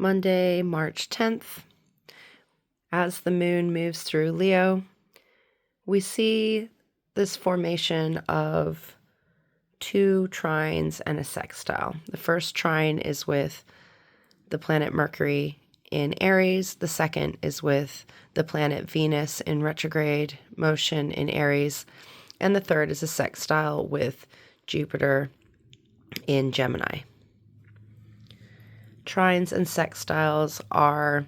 Monday, March 10th. As the moon moves through Leo, we see this formation of two trines and a sextile. The first trine is with the planet Mercury in Aries. The second is with the planet Venus in retrograde motion in Aries. And the third is a sextile with Jupiter in Gemini. Trines and sextiles are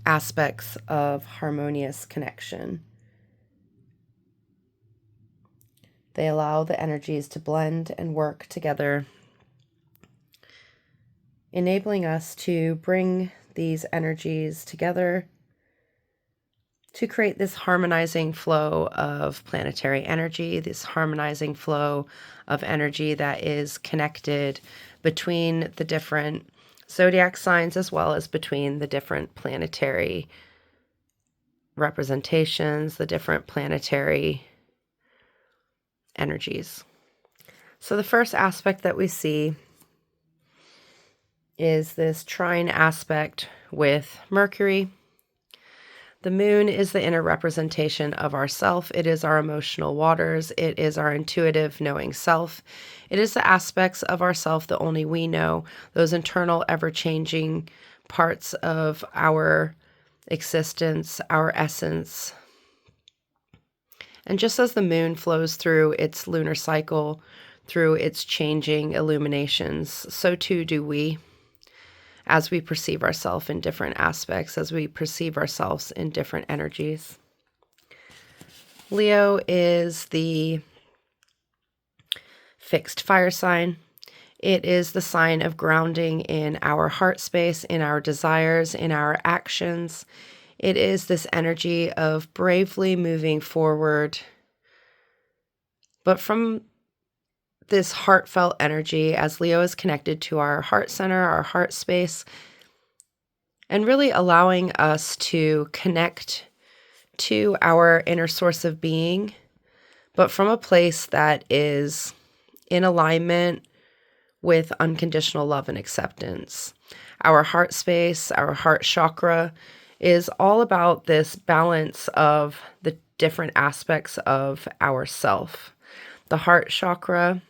aspects of harmonious connection. They allow the energies to blend and work together, enabling us to bring these energies together to create this harmonizing flow of planetary energy, this harmonizing flow of energy that is connected between the different zodiac signs as well as between the different planetary representations, the different planetary energies. So the first aspect that we see is this trine aspect with Mercury. The moon is the inner representation of ourself. It is our emotional waters. It is our intuitive knowing self. It is the aspects of ourself that only we know, those internal, ever-changing parts of our existence, our essence. And just as the moon flows through its lunar cycle, through its changing illuminations, so too do we, as we perceive ourselves in different aspects, as we perceive ourselves in different energies. Leo is the fixed fire sign. It is the sign of grounding in our heart space, in our desires, in our actions. It is this energy of bravely moving forward, but from this heartfelt energy, as Leo is connected to our heart center, our heart space, and really allowing us to connect to our inner source of being, but from a place that is in alignment with unconditional love and acceptance. Our heart space, our heart chakra, is all about this balance of the different aspects of ourself. The heart chakra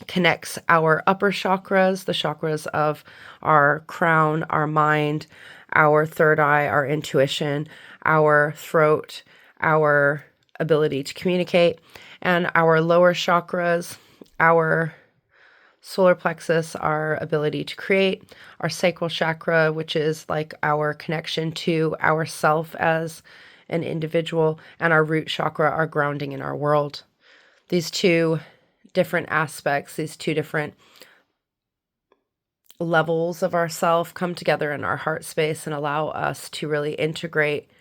connects our upper chakras, the chakras of our crown, our mind, our third eye, our intuition, our throat, our ability to communicate, and our lower chakras, our solar plexus, our ability to create, our sacral chakra, which is like our connection to ourself as an individual, and our root chakra, our grounding in our world. These two different aspects, these two different levels of ourself come together in our heart space and allow us to really integrate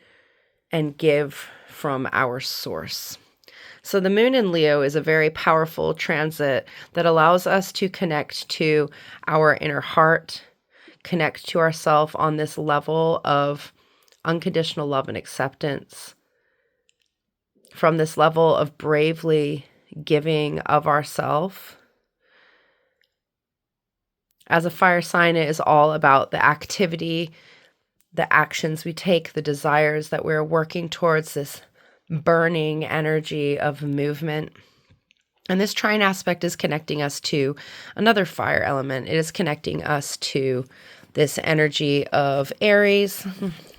and give from our source. So the moon in Leo is a very powerful transit that allows us to connect to our inner heart, connect to ourselves on this level of unconditional love and acceptance, from this level of bravely giving of ourself. As a fire sign, it is all about the activity, the actions we take, the desires that we're working towards, this burning energy of movement. And this trine aspect is connecting us to another fire element. It is connecting us to this energy of Aries,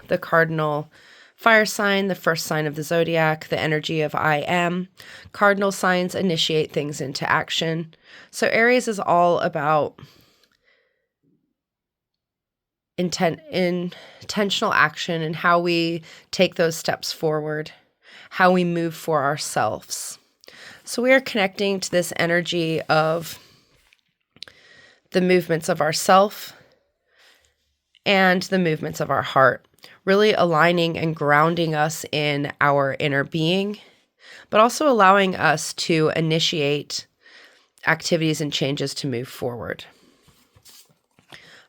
the cardinal fire sign, the first sign of the zodiac, the energy of I am. Cardinal signs initiate things into action. So Aries is all about intentional action and how we take those steps forward, how we move for ourselves. So we are connecting to this energy of the movements of ourself and the movements of our heart, really aligning and grounding us in our inner being, but also allowing us to initiate activities and changes to move forward.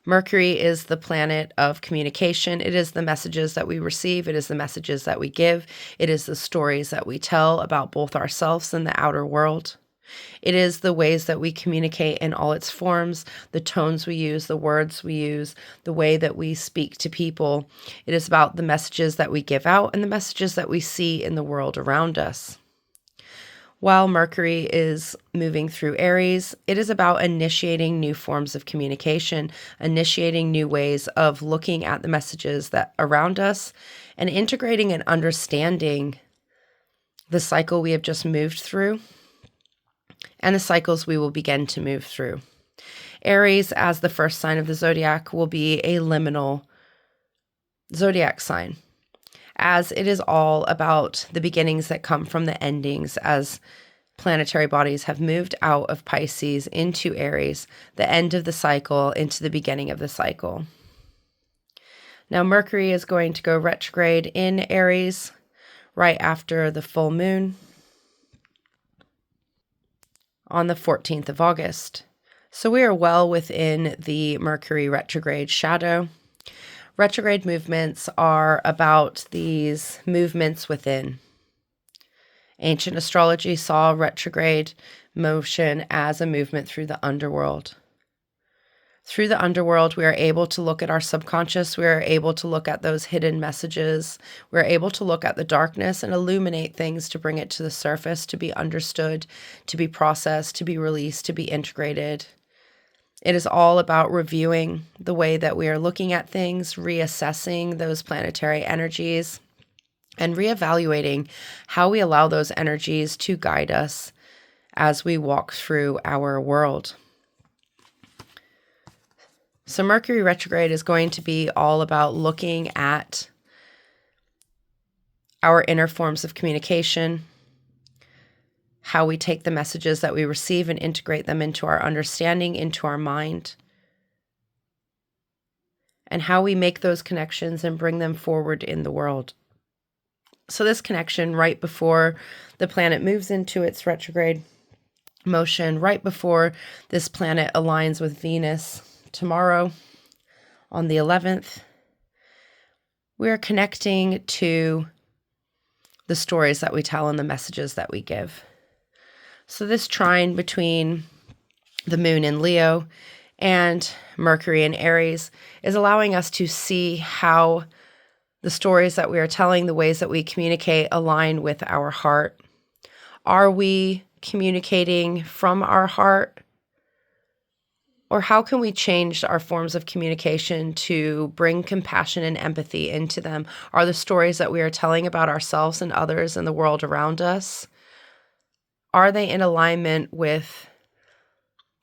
Mercury is the planet of communication. It is the messages that we receive. It is the messages that we give. It is the stories that we tell about both ourselves and the outer world. It is the ways that we communicate in all its forms, the tones we use, the words we use, the way that we speak to people. It is about the messages that we give out and the messages that we see in the world around us. While Mercury is moving through Aries, it is about initiating new forms of communication, initiating new ways of looking at the messages that around us, and integrating and understanding the cycle we have just moved through and the cycles we will begin to move through. Aries, as the first sign of the zodiac, will be a liminal zodiac sign, as it is all about the beginnings that come from the endings as planetary bodies have moved out of Pisces into Aries, the end of the cycle into the beginning of the cycle. Now, Mercury is going to go retrograde in Aries right after the full moon on the 14th of August. So we are well within the Mercury retrograde shadow. Retrograde movements are about these movements within. Ancient astrology saw retrograde motion as a movement through the underworld. Through the underworld, we are able to look at our subconscious. We are able to look at those hidden messages. We're able to look at the darkness and illuminate things to bring it to the surface, to be understood, to be processed, to be released, to be integrated. It is all about reviewing the way that we are looking at things, reassessing those planetary energies, and reevaluating how we allow those energies to guide us as we walk through our world. So Mercury retrograde is going to be all about looking at our inner forms of communication, how we take the messages that we receive and integrate them into our understanding, into our mind, and how we make those connections and bring them forward in the world. So this connection right before the planet moves into its retrograde motion, right before this planet aligns with Venus tomorrow on the 11th, we are connecting to the stories that we tell and the messages that we give. So this trine between the moon in Leo and Mercury in Aries is allowing us to see how the stories that we are telling, the ways that we communicate, align with our heart. Are we communicating from our heart? Or how can we change our forms of communication to bring compassion and empathy into them? Are the stories that we are telling about ourselves and others and the world around us, are they in alignment with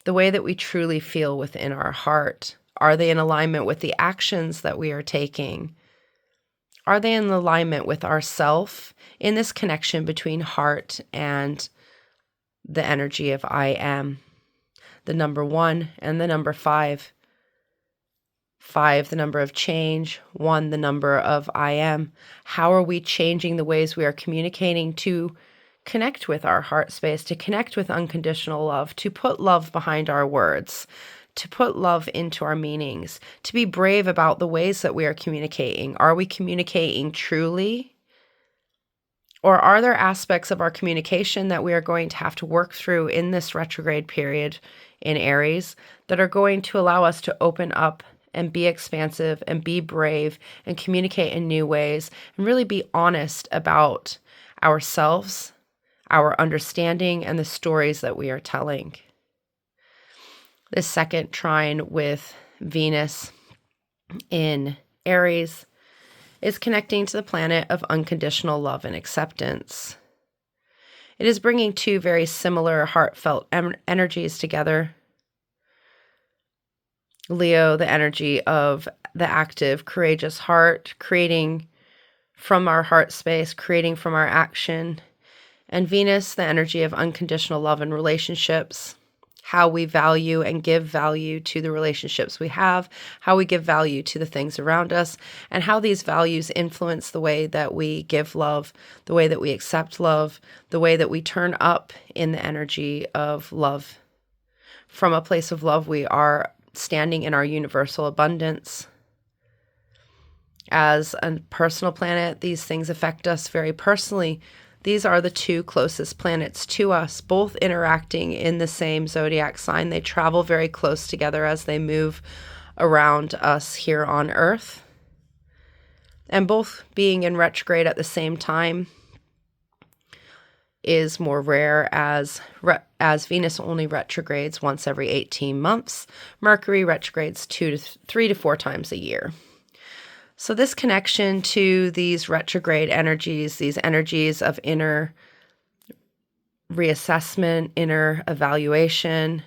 the way that we truly feel within our heart? Are they in alignment with the actions that we are taking? Are they in alignment with ourself in this connection between heart and the energy of I am? The number 1 and the number 5. 5, the number of change. 1, the number of I am. How are we changing the ways we are communicating to connect with our heart space, to connect with unconditional love, to put love behind our words, to put love into our meanings, to be brave about the ways that we are communicating? Are we communicating truly? Or are there aspects of our communication that we are going to have to work through in this retrograde period in Aries that are going to allow us to open up and be expansive and be brave and communicate in new ways and really be honest about ourselves, our understanding, and the stories that we are telling? The second trine with Venus in Aries is connecting to the planet of unconditional love and acceptance. It is bringing two very similar heartfelt energies together. Leo, the energy of the active, courageous heart, creating from our heart space, creating from our action. And Venus, the energy of unconditional love and relationships, how we value and give value to the relationships we have, how we give value to the things around us, and how these values influence the way that we give love, the way that we accept love, the way that we turn up in the energy of love. From a place of love, we are standing in our universal abundance. As a personal planet, these things affect us very personally. These are the two closest planets to us, both interacting in the same zodiac sign. They travel very close together as they move around us here on Earth. And both being in retrograde at the same time is more rare, as Venus only retrogrades once every 18 months. Mercury retrogrades 3 to 4 times a year. So this connection to these retrograde energies, these energies of inner reassessment, inner evaluation,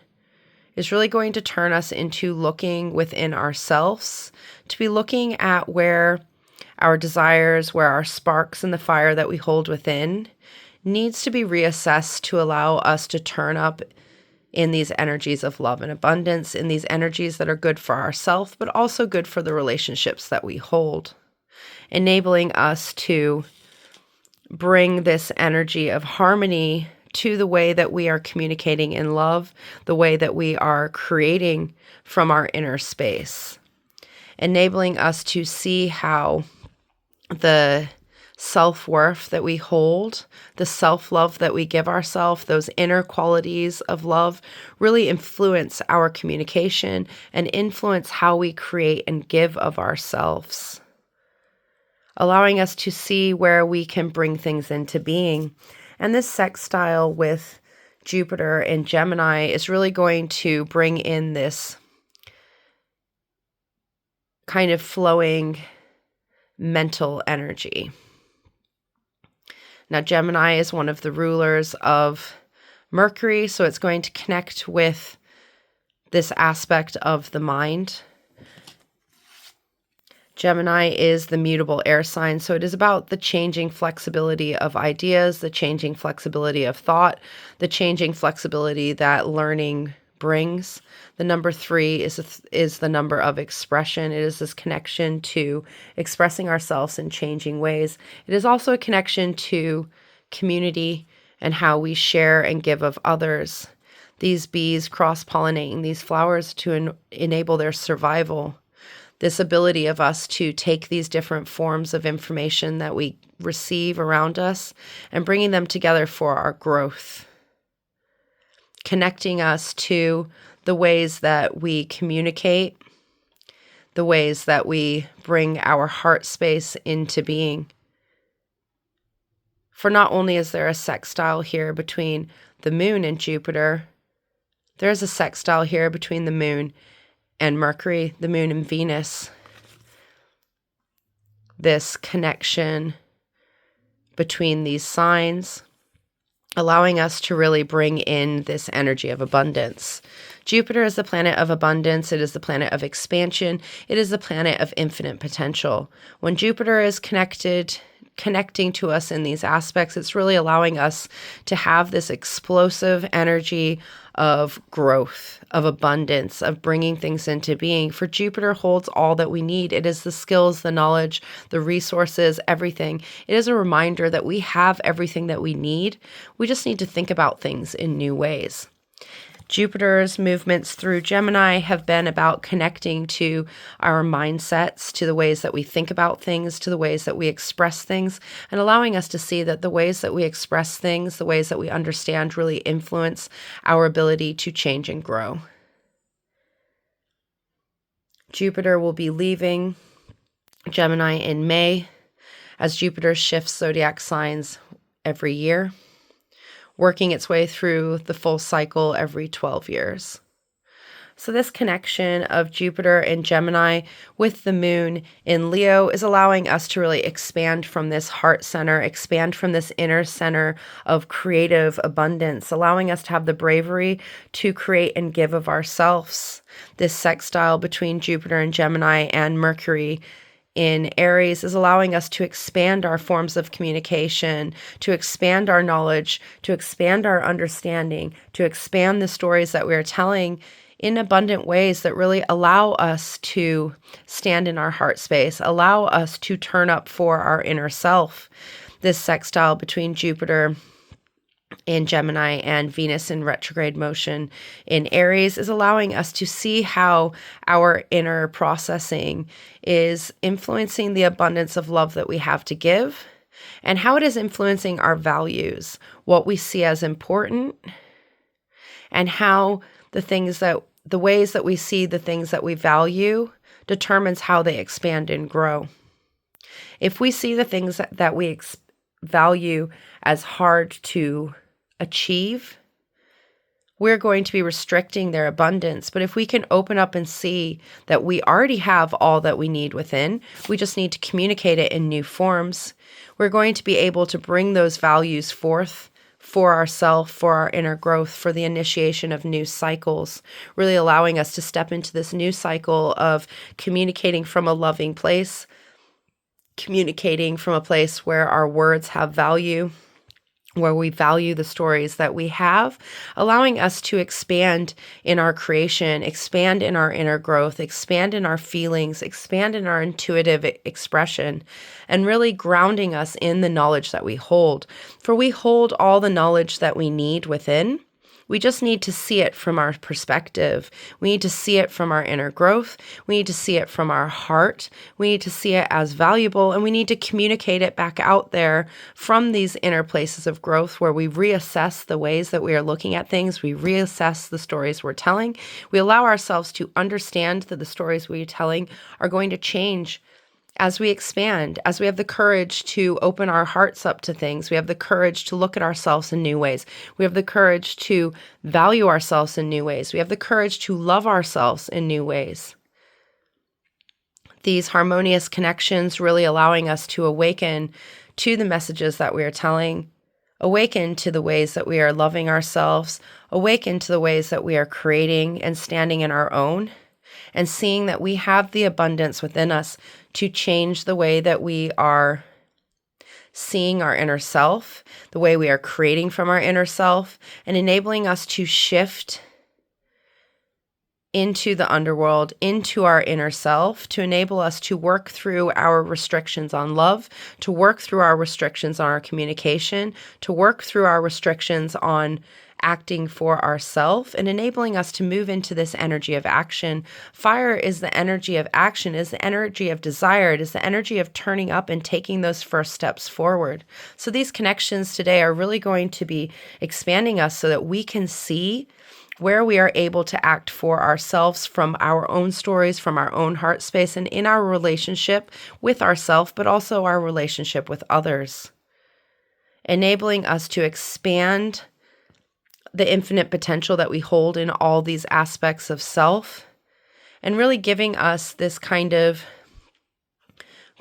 is really going to turn us into looking within ourselves, to be looking at where our desires, where our sparks in the fire that we hold within needs to be reassessed to allow us to turn up in these energies of love and abundance, in these energies that are good for ourselves, but also good for the relationships that we hold, enabling us to bring this energy of harmony to the way that we are communicating in love, the way that we are creating from our inner space, enabling us to see how the self-worth that we hold, the self-love that we give ourselves, those inner qualities of love really influence our communication and influence how we create and give of ourselves, allowing us to see where we can bring things into being. And this sextile with Jupiter in Gemini is really going to bring in this kind of flowing mental energy. Now, Gemini is one of the rulers of Mercury, so it's going to connect with this aspect of the mind. Gemini is the mutable air sign, so it is about the changing flexibility of ideas, the changing flexibility of thought, the changing flexibility that learning brings. The number 3 is the number of expression. It is this connection to expressing ourselves in changing ways. It is also a connection to community and how we share and give of others. These bees cross-pollinating these flowers to enable their survival. This ability of us to take these different forms of information that we receive around us and bringing them together for our growth. Connecting us to the ways that we communicate, the ways that we bring our heart space into being. For not only is there a sextile here between the moon and Jupiter, there is a sextile here between the moon and Mercury, the moon and Venus. This connection between these signs, allowing us to really bring in this energy of abundance. Jupiter is the planet of abundance. It is the planet of expansion. It is the planet of infinite potential. When Jupiter is connecting to us in these aspects, it's really allowing us to have this explosive energy of growth, of abundance, of bringing things into being. For Jupiter holds all that we need. It is the skills, the knowledge, the resources, everything. It is a reminder that we have everything that we need. We just need to think about things in new ways. Jupiter's movements through Gemini have been about connecting to our mindsets, to the ways that we think about things, to the ways that we express things, and allowing us to see that the ways that we express things, the ways that we understand really influence our ability to change and grow. Jupiter will be leaving Gemini in May, as Jupiter shifts zodiac signs every year, working its way through the full cycle every 12 years. So this connection of Jupiter and Gemini with the moon in Leo is allowing us to really expand from this heart center, expand from this inner center of creative abundance, allowing us to have the bravery to create and give of ourselves. This sextile between Jupiter and Gemini and Mercury in Aries is allowing us to expand our forms of communication, to expand our knowledge, to expand our understanding, to expand the stories that we are telling in abundant ways that really allow us to stand in our heart space, allow us to turn up for our inner self. This sextile between Jupiter in Gemini and Venus in retrograde motion in Aries is allowing us to see how our inner processing is influencing the abundance of love that we have to give, and how it is influencing our values, what we see as important, and how the ways that we see the things that we value determines how they expand and grow. If we see the things that we value as hard to achieve, we're going to be restricting their abundance. But if we can open up and see that we already have all that we need within, we just need to communicate it in new forms, we're going to be able to bring those values forth for ourselves, for our inner growth, for the initiation of new cycles, really allowing us to step into this new cycle of communicating from a loving place, communicating from a place where our words have value, where we value the stories that we have, allowing us to expand in our creation, expand in our inner growth, expand in our feelings, expand in our intuitive expression, and really grounding us in the knowledge that we hold. For we hold all the knowledge that we need within. We just need to see it from our perspective. We need to see it from our inner growth. We need to see it from our heart. We need to see it as valuable, and we need to communicate it back out there from these inner places of growth where we reassess the ways that we are looking at things. We reassess the stories we're telling. We allow ourselves to understand that the stories we're telling are going to change as we expand, as we have the courage to open our hearts up to things. We have the courage to look at ourselves in new ways. We have the courage to value ourselves in new ways. We have the courage to love ourselves in new ways. These harmonious connections really allowing us to awaken to the messages that we are telling, awaken to the ways that we are loving ourselves, awaken to the ways that we are creating and standing in our own, and seeing that we have the abundance within us to change the way that we are seeing our inner self, the way we are creating from our inner self, and enabling us to shift into the underworld, into our inner self, to enable us to work through our restrictions on love, to work through our restrictions on our communication, to work through our restrictions on acting for ourselves, and enabling us to move into this energy of action. Fire is the energy of action, is the energy of desire. It is the energy of turning up and taking those first steps forward. So these connections today are really going to be expanding us so that we can see where we are able to act for ourselves from our own stories, from our own heart space, and in our relationship with ourselves, but also our relationship with others. Enabling us to expand the infinite potential that we hold in all these aspects of self, and really giving us this kind of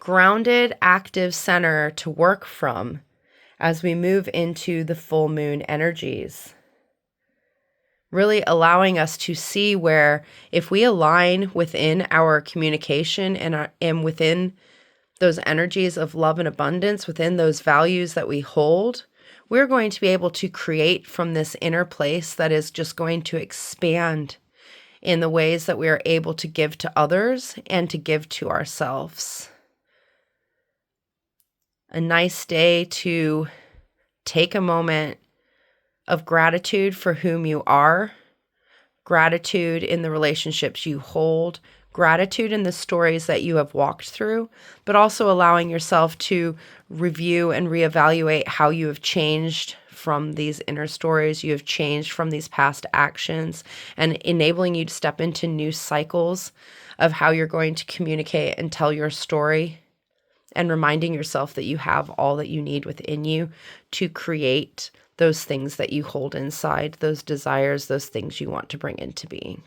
grounded, active center to work from as we move into the full moon energies. Really allowing us to see where if we align within our communication and within those energies of love and abundance, within those values that we hold, we're going to be able to create from this inner place that is just going to expand in the ways that we are able to give to others and to give to ourselves. A nice day to take a moment of gratitude for whom you are, gratitude in the relationships you hold, gratitude in the stories that you have walked through, but also allowing yourself to review and reevaluate how you have changed from these inner stories, you have changed from these past actions, and enabling you to step into new cycles of how you're going to communicate and tell your story, and reminding yourself that you have all that you need within you to create those things that you hold inside, those desires, those things you want to bring into being.